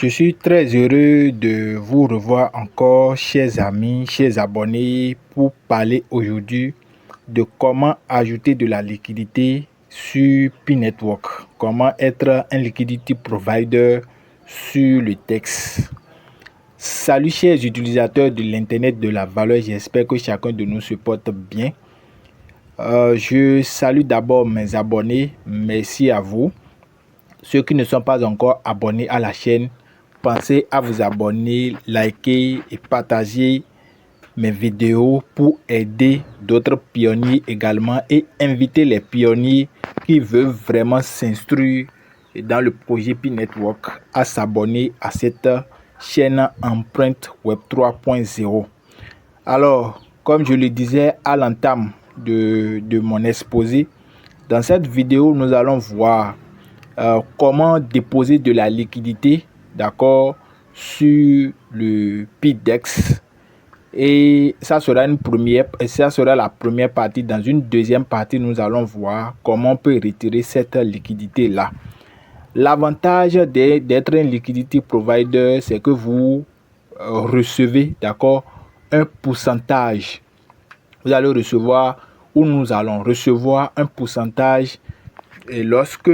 Je suis très heureux de vous revoir encore, chers amis, chers abonnés, pour parler aujourd'hui de comment ajouter de la liquidité sur P-Network, comment être un liquidity provider sur le DEX. Salut chers utilisateurs de l'Internet de la valeur, j'espère que chacun de nous se porte bien. Je salue d'abord mes abonnés, merci à vous. Ceux qui ne sont pas encore abonnés à la chaîne, pensez à vous abonner, liker et partager mes vidéos pour aider d'autres pionniers également et inviter les pionniers qui veulent vraiment s'instruire dans le projet P-Network à s'abonner à cette chaîne Empreinte Web 3.0. Alors, comme je le disais à l'entame de mon exposé, dans cette vidéo, nous allons voir comment déposer de la liquidité, d'accord, sur le PDEX. Et ça sera la première partie. Dans une deuxième partie, nous allons voir comment on peut retirer cette liquidité là. L'avantage d'être un liquidity provider, c'est que vous recevez, d'accord, un pourcentage. Vous allez recevoir, ou nous allons recevoir un pourcentage, et lorsque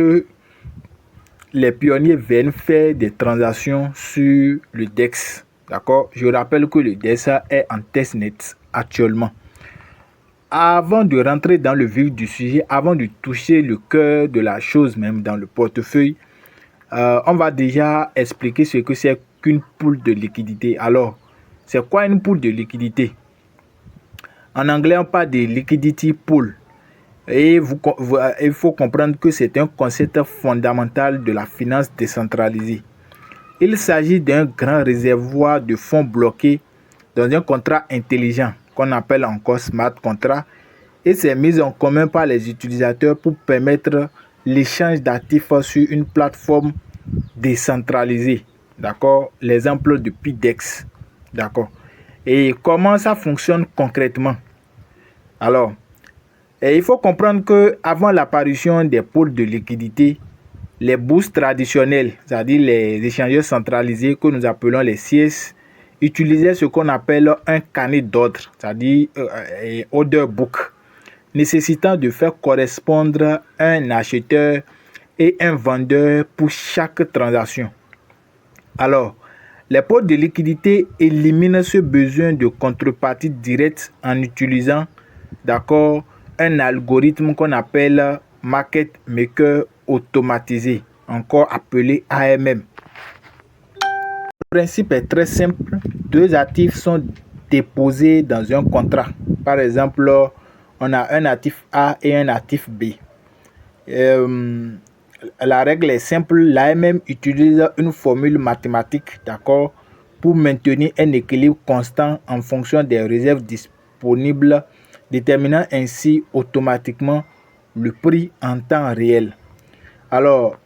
les pionniers viennent faire des transactions sur le DEX. D'accord? Je rappelle que le DEX est en testnet actuellement. Avant de rentrer dans le vif du sujet, avant de toucher le cœur de la chose même dans le portefeuille, on va déjà expliquer ce que c'est qu'une pool de liquidité. Alors, c'est quoi une pool de liquidité? En anglais, on parle de liquidity pool. Et il faut comprendre que c'est un concept fondamental de la finance décentralisée. Il s'agit d'un grand réservoir de fonds bloqués dans un contrat intelligent qu'on appelle encore smart contract et c'est mis en commun par les utilisateurs pour permettre l'échange d'actifs sur une plateforme décentralisée. D'accord? L'exemple de PDEX. D'accord? Et comment ça fonctionne concrètement? Alors, et il faut comprendre qu'avant l'apparition des pôles de liquidité, les bourses traditionnelles, c'est-à-dire les échangeurs centralisés que nous appelons les CS, utilisaient ce qu'on appelle un carnet d'ordre, c'est-à-dire order book, nécessitant de faire correspondre un acheteur et un vendeur pour chaque transaction. Alors, les pôles de liquidité éliminent ce besoin de contrepartie directe en utilisant, d'accord, un algorithme qu'on appelle Market Maker automatisé, encore appelé AMM. Le principe est très simple. Deux actifs sont déposés dans un contrat. Par exemple, on a un actif A et un actif B. La règle est simple. L'AMM utilise une formule mathématique, d'accord, pour maintenir un équilibre constant en fonction des réserves disponibles, déterminant ainsi automatiquement le prix en temps réel. Alors,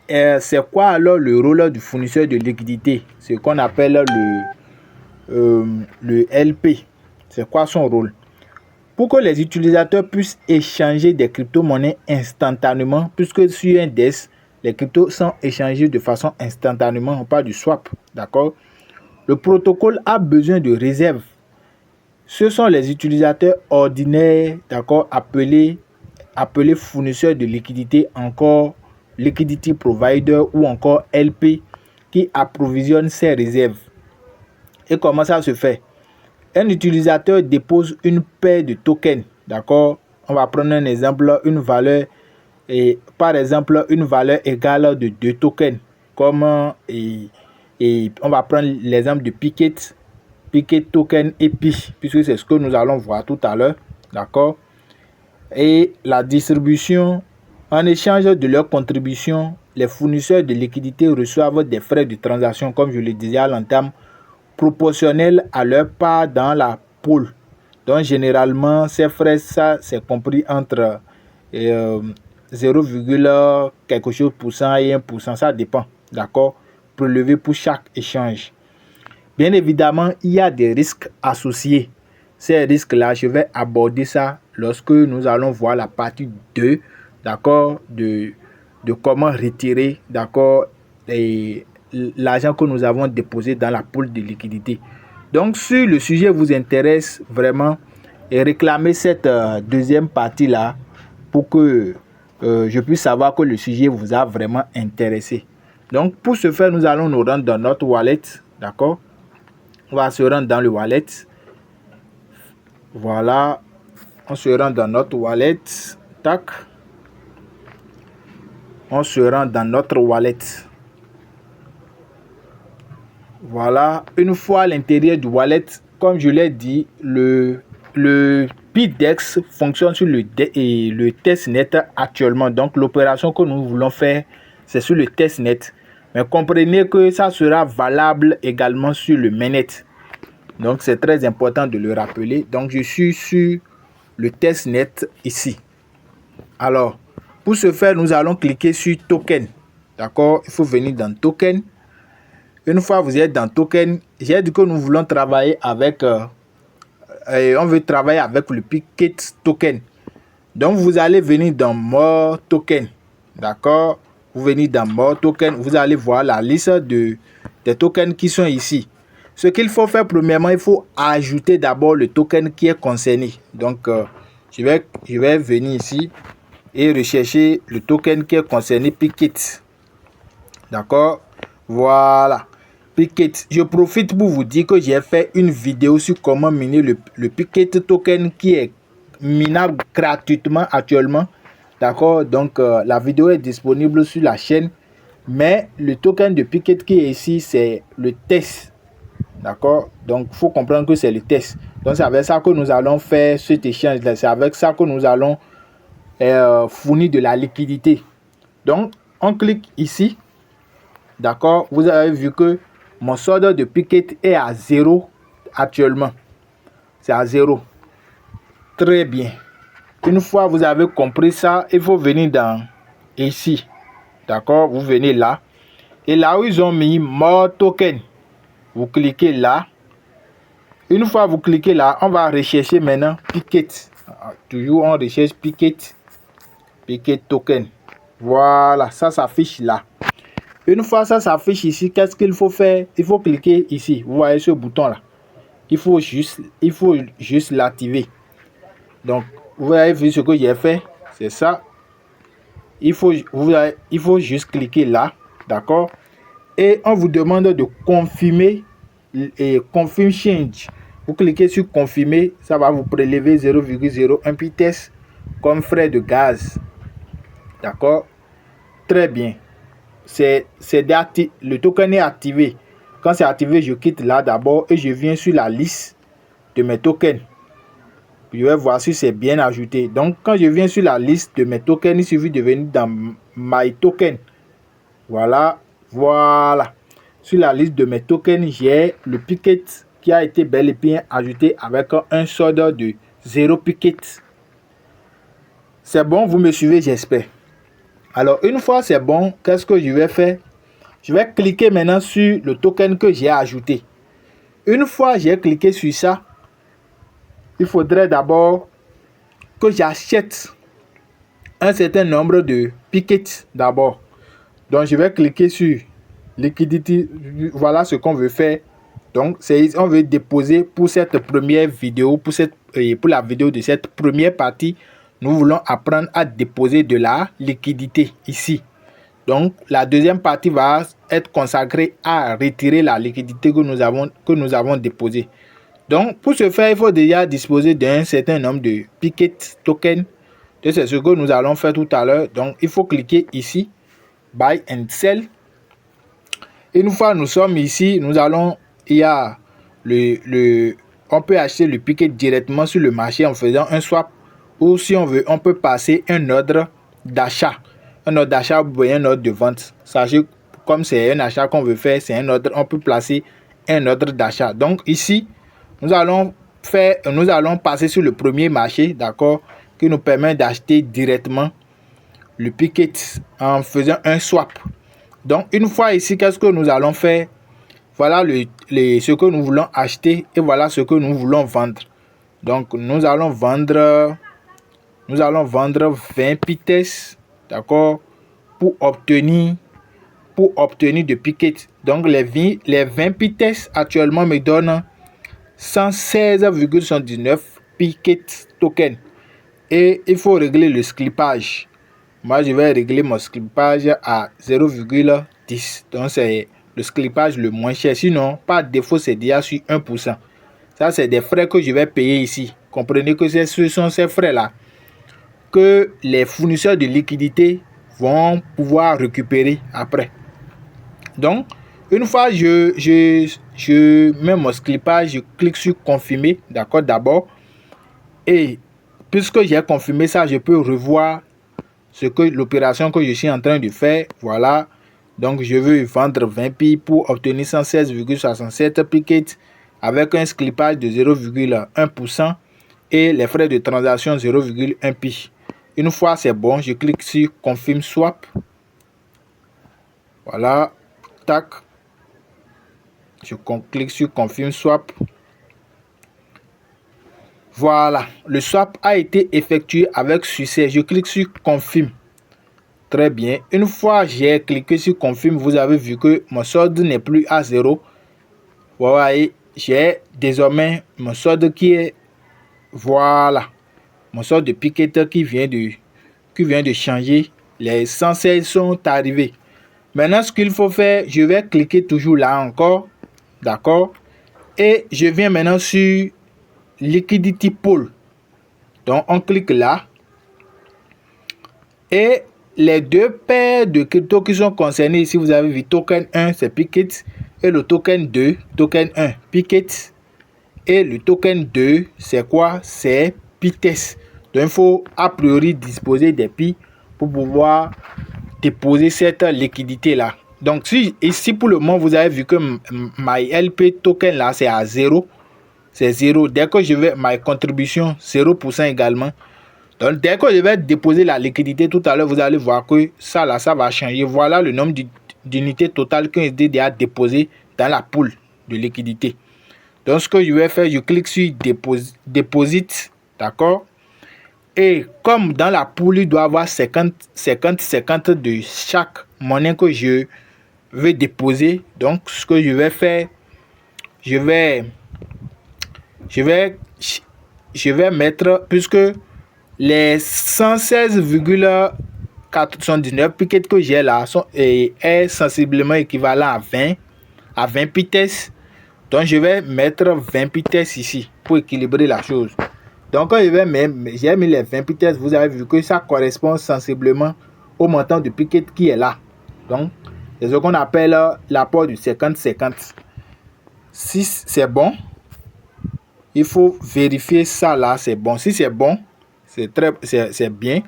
c'est quoi alors le rôle du fournisseur de liquidité? Ce qu'on appelle le LP. C'est quoi son rôle? Pour que les utilisateurs puissent échanger des crypto-monnaies instantanément, puisque sur un DEX, les cryptos sont échangés de façon instantanément, on parle du swap, d'accord? Le protocole a besoin de réserves. Ce sont les utilisateurs ordinaires, d'accord, appelés fournisseurs de liquidité, encore liquidity provider ou encore LP, qui approvisionnent ces réserves. Et comment ça se fait? Un utilisateur dépose une paire de tokens, d'accord? On va prendre un exemple, une valeur, par exemple, une valeur égale de 2 tokens, comme on va prendre l'exemple de Picket token et Pi, puisque c'est ce que nous allons voir tout à l'heure, d'accord? Et la distribution, en échange de leur contribution, les fournisseurs de liquidités reçoivent des frais de transaction, comme je le disais à l'entame, proportionnels à leur part dans la pool. Donc généralement, ces frais, ça c'est compris entre 0, quelque chose % et 1%, ça dépend, d'accord, prélevé pour chaque échange. Bien évidemment, il y a des risques associés. Ces risques-là, je vais aborder ça lorsque nous allons voir la partie 2, d'accord, de comment retirer, d'accord, l'argent que nous avons déposé dans la pool de liquidité. Donc, si le sujet vous intéresse vraiment, et réclamez cette deuxième partie-là pour que je puisse savoir que le sujet vous a vraiment intéressé. Donc, pour ce faire, nous allons nous rendre dans notre wallet. D'accord? On va se rendre dans le wallet. Voilà. On se rend dans notre wallet. Tac. On se rend dans notre wallet. Voilà. Une fois à l'intérieur du wallet, comme je l'ai dit, le PIDEX fonctionne sur le testnet actuellement. Donc, l'opération que nous voulons faire, c'est sur le testnet. Mais comprenez que ça sera valable également sur le mainnet. Donc, c'est très important de le rappeler. Donc, je suis sur le testnet ici. Alors, pour ce faire, nous allons cliquer sur Token. D'accord? Il faut venir dans Token. Une fois que vous êtes dans Token, j'ai dit que nous voulons travailler avec... on veut travailler avec le Picket Token. Donc, vous allez venir dans More Token. D'accord? Vous venez dans More Token. Vous allez voir la liste des tokens qui sont ici. Ce qu'il faut faire, premièrement, il faut ajouter d'abord le token qui est concerné. Donc, je vais venir ici et rechercher le token qui est concerné, Picket. D'accord? Voilà. Picket. Je profite pour vous dire que j'ai fait une vidéo sur comment miner le Picket token qui est minable gratuitement actuellement. D'accord? Donc, la vidéo est disponible sur la chaîne. Mais le token de Picket qui est ici, c'est le test. D'accord? Donc, il faut comprendre que c'est le test. Donc, c'est avec ça que nous allons faire cet échange. C'est avec ça que nous allons fournir de la liquidité. Donc, on clique ici. D'accord? Vous avez vu que mon solde de Picket est à 0 actuellement. C'est à 0. Très bien. Une fois vous avez compris ça, il faut venir dans ici. D'accord? Vous venez là. Et là où ils ont mis More Token, vous cliquez là. Une fois vous cliquez là, on va rechercher maintenant Picket. Toujours on recherche Picket. Picket Token. Voilà, ça s'affiche là. Une fois ça s'affiche ici, qu'est-ce qu'il faut faire? Il faut cliquer ici. Vous voyez ce bouton là. Il faut juste l'activer. Donc, vous avez vu ce que j'ai fait. C'est ça. Il faut juste cliquer là. D'accord? Et on vous demande de confirmer et confirm change. Vous cliquez sur confirmer. Ça va vous prélever 0,01 pites comme frais de gaz. D'accord? Très bien. Le token est activé. Quand c'est activé, je quitte là d'abord et je viens sur la liste de mes tokens. Je vais voir si c'est bien ajouté. Donc, quand je viens sur la liste de mes tokens, il suffit de venir dans My Token. Voilà. Voilà. Sur la liste de mes tokens, j'ai le Picket qui a été bel et bien ajouté avec un solde de 0 Picket. C'est bon, vous me suivez, j'espère. Alors, une fois c'est bon, qu'est-ce que je vais faire? Je vais cliquer maintenant sur le token que j'ai ajouté. Une fois j'ai cliqué sur ça, il faudrait d'abord que j'achète un certain nombre de Pickets d'abord. Donc, je vais cliquer sur liquidité. Voilà ce qu'on veut faire. Donc, on veut déposer pour cette première vidéo, pour la vidéo de cette première partie. Nous voulons apprendre à déposer de la liquidité ici. Donc, la deuxième partie va être consacrée à retirer la liquidité que nous avons déposée. Donc, pour ce faire, il faut déjà disposer d'un certain nombre de Picket tokens. C'est ce que nous allons faire tout à l'heure. Donc, il faut cliquer ici, Buy and Sell. Une fois nous sommes ici, on peut acheter le Picket directement sur le marché en faisant un swap. Ou si on veut, on peut passer un ordre d'achat. Un ordre d'achat ou un ordre de vente. Sachez, comme c'est un achat qu'on veut faire, c'est un ordre, on peut placer un ordre d'achat. Donc ici, nous allons passer sur le premier marché, d'accord, qui nous permet d'acheter directement le Picket en faisant un swap. Donc une fois ici, qu'est-ce que nous allons faire? Voilà ce que nous voulons acheter et voilà ce que nous voulons vendre. Donc nous allons vendre 20 pites, d'accord, pour obtenir pour obtenir de piquettes. Donc les 20 piquettes actuellement me donnent 116,79 piquettes token. Et il faut régler le clippage. Moi, je vais régler mon clippage à 0,10. Donc, c'est le clippage le moins cher. Sinon, par défaut, c'est déjà sur 1%. Ça, c'est des frais que je vais payer ici. Comprenez que ce sont ces frais-là que les fournisseurs de liquidités vont pouvoir récupérer après. Donc, une fois je mets mon clippage, je clique sur confirmer, d'accord, d'abord. Et puisque j'ai confirmé ça, je peux revoir l'opération que je suis en train de faire. Voilà. Donc, je veux vendre 20 pi pour obtenir 116,67 piquettes avec un clippage de 0,1% et les frais de transaction 0,1 pi. Une fois c'est bon, je clique sur confirm swap. Voilà. Tac. Je clique sur confirm swap. Voilà, le swap a été effectué avec succès. Je clique sur confirm. Très bien. Une fois j'ai cliqué sur confirm, vous avez vu que mon solde n'est plus à 0. Vous voyez, j'ai désormais mon solde qui est, voilà, mon solde de piquette qui vient de changer. Les 116 sont arrivés. Maintenant, ce qu'il faut faire, je vais cliquer toujours là encore. D'accord. Et je viens maintenant sur Liquidity Pool. Donc, on clique là. Et les deux paires de crypto qui sont concernés ici, vous avez vu token 1, c'est Picket. Et le token 2, token 1, Picket. Et le token 2, c'est quoi? C'est Pites. Donc, il faut a priori disposer des pi pour pouvoir déposer cette liquidité là. Donc, si ici pour le moment, vous avez vu que MyLP token là, c'est à 0. C'est 0. Dès que je vais, ma contribution, 0% également. Donc, dès que je vais déposer la liquidité tout à l'heure, vous allez voir que ça là, ça va changer. Voilà le nombre d'unités totales qui ont été déjà déposées dans la pool de liquidité. Donc, ce que je vais faire, je clique sur Deposit. D'accord? Et comme dans la pool, il doit y avoir 50 de chaque monnaie que je vais déposer. Donc, ce que je vais faire, je vais mettre, puisque les 116,99 piquettes que j'ai là est sensiblement équivalent à 20 piquettes. Donc, je vais mettre 20 piquettes ici pour équilibrer la chose. Donc, quand j'ai mis les 20 piquettes, vous avez vu que ça correspond sensiblement au montant de piquettes qui est là. Donc, c'est ce qu'on appelle l'apport du 50-50. Si c'est bon, il faut vérifier ça là, c'est bon. Si c'est bon, c'est bien.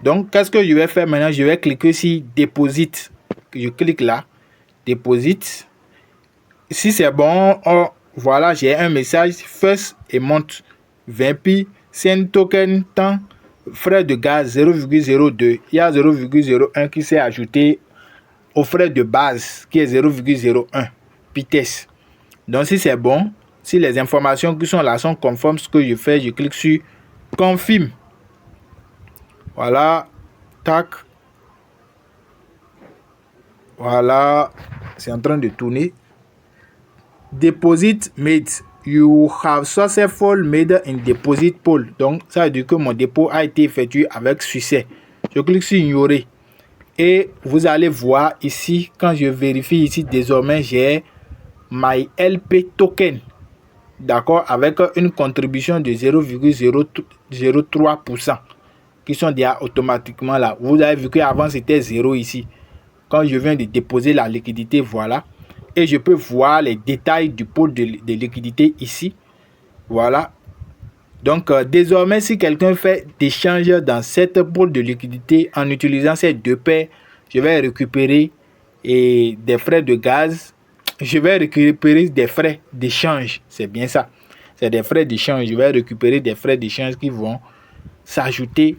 Donc, qu'est-ce que je vais faire maintenant? Je vais cliquer sur Deposit. Je clique là, Deposit. Si c'est bon, voilà, j'ai un message First Amount 20 pi, Send Token temps, frais de gaz 0,02. Il y a 0,01 qui s'est ajouté au frais de base qui est 0,01 Pites. Donc, si c'est bon, si les informations qui sont là sont conformes à ce que je fais, je clique sur Confirm. Voilà. Tac. Voilà. C'est en train de tourner. Deposit made. You have successfully made in deposit pool. Donc, ça veut dire que mon dépôt a été effectué avec succès. Je clique sur Ignorer. Et vous allez voir ici, quand je vérifie ici, désormais, j'ai MyLP token. D'accord, avec une contribution de 0,03% qui sont déjà automatiquement là. Vous avez vu qu'avant c'était 0 ici. Quand je viens de déposer la liquidité, voilà. Et je peux voir les détails du pôle de liquidité ici. Voilà. Donc, désormais, si quelqu'un fait des changes dans cette pôle de liquidité en utilisant ces deux paires, je vais récupérer des frais de gaz. Je vais récupérer des frais d'échange. C'est bien ça. C'est des frais d'échange. Je vais récupérer des frais d'échange qui vont s'ajouter,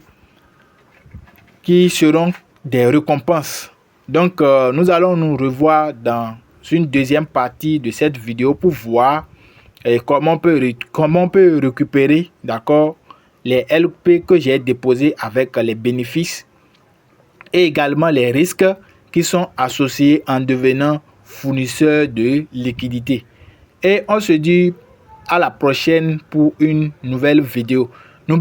qui seront des récompenses. Donc, nous allons nous revoir dans une deuxième partie de cette vidéo pour voir comment on peut récupérer, d'accord, les LP que j'ai déposés avec les bénéfices et également les risques qui sont associés en devenant fournisseurs de liquidités. Et on se dit à la prochaine pour une nouvelle vidéo.